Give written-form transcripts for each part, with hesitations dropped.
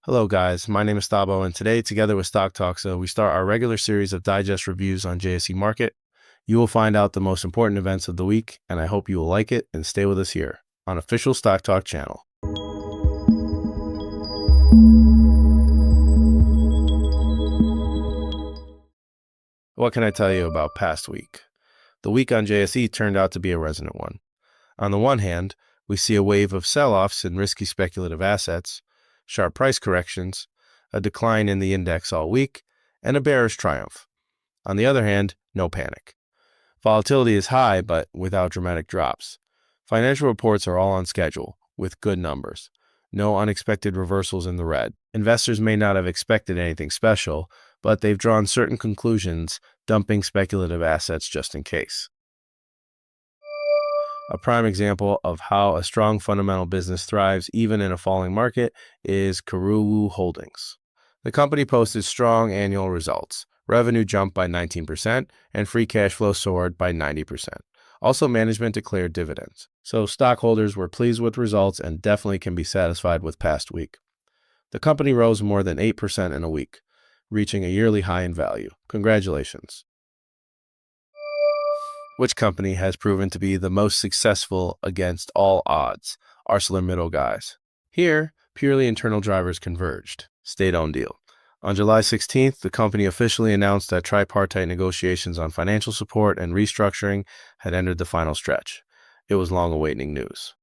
Hello guys, my name is Thabo, and today, together with StockTalkSA, we start our regular series of digest reviews on JSE market. You will find out the most important events of the week, and I hope you will like it and stay with us here on official Stock Talk channel. What can I tell you about past week? The week on JSE turned out to be a resonant one. On the one hand, we see a wave of sell-offs in risky speculative assets, sharp price corrections, a decline in the index all week, and a bearish triumph. On the other hand, no panic. Volatility is high, but without dramatic drops. Financial reports are all on schedule, with good numbers. No unexpected reversals in the red. Investors may not have expected anything special, but they've drawn certain conclusions, dumping speculative assets just in case. A prime example of how a strong fundamental business thrives even in a falling market is Karuwu Holdings. The company posted strong annual results. Revenue jumped by 19% and free cash flow soared by 90%. Also, management declared dividends. So stockholders were pleased with results and definitely can be satisfied with past week. The company rose more than 8% in a week, reaching a yearly high in value. Congratulations. Which company has proven to be the most successful against all odds? ArcelorMittal guys. Here, purely internal drivers converged. State-owned deal. On July 16th, the company officially announced that tripartite negotiations on financial support and restructuring had entered the final stretch. It was long-awaiting news.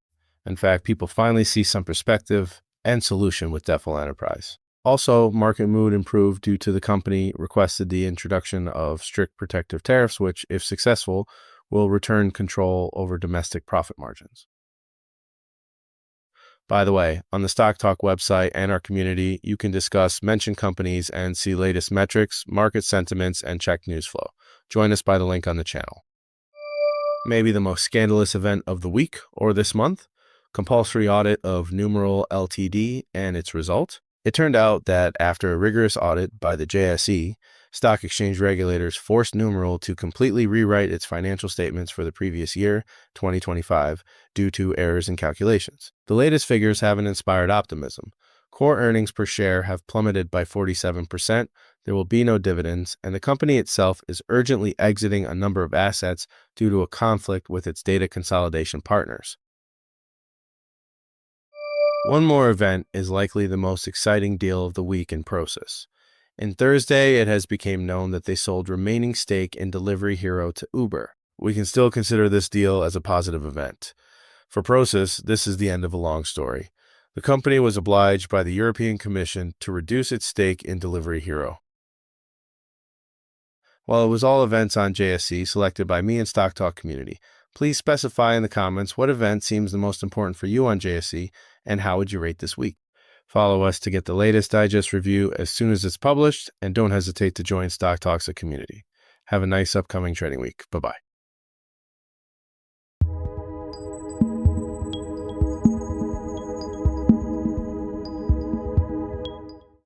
In fact, people finally see some perspective and solution with Defel Enterprise. Also, market mood improved due to the company requested the introduction of strict protective tariffs, which, if successful, will return control over domestic profit margins. By the way, on the Stock Talk website and our community, you can discuss mentioned companies and see latest metrics, market sentiments, and check news flow. Join us by the link on the channel. Maybe the most scandalous event of the week or this month, compulsory audit of Numeral Ltd. And its result. It turned out that after a rigorous audit by the JSE, stock exchange regulators forced Numeral to completely rewrite its financial statements for the previous year, 2025, due to errors in calculations. The latest figures haven't inspired optimism. Core earnings per share have plummeted by 47%, there will be no dividends, and the company itself is urgently exiting a number of assets due to a conflict with its data consolidation partners. One more event is likely the most exciting deal of the week in Prosus. On Thursday, it has become known that they sold remaining stake in Delivery Hero to Uber. We can still consider this deal as a positive event. For Prosus, this is the end of a long story. The company was obliged by the European Commission to reduce its stake in Delivery Hero. While it was all events on JSE selected by me and Stock Talk community, please specify in the comments what event seems the most important for you on JSE and how would you rate this week. Follow us to get the latest digest review as soon as it's published, and don't hesitate to join StockTalkSA community. Have a nice upcoming trading week. Bye-bye.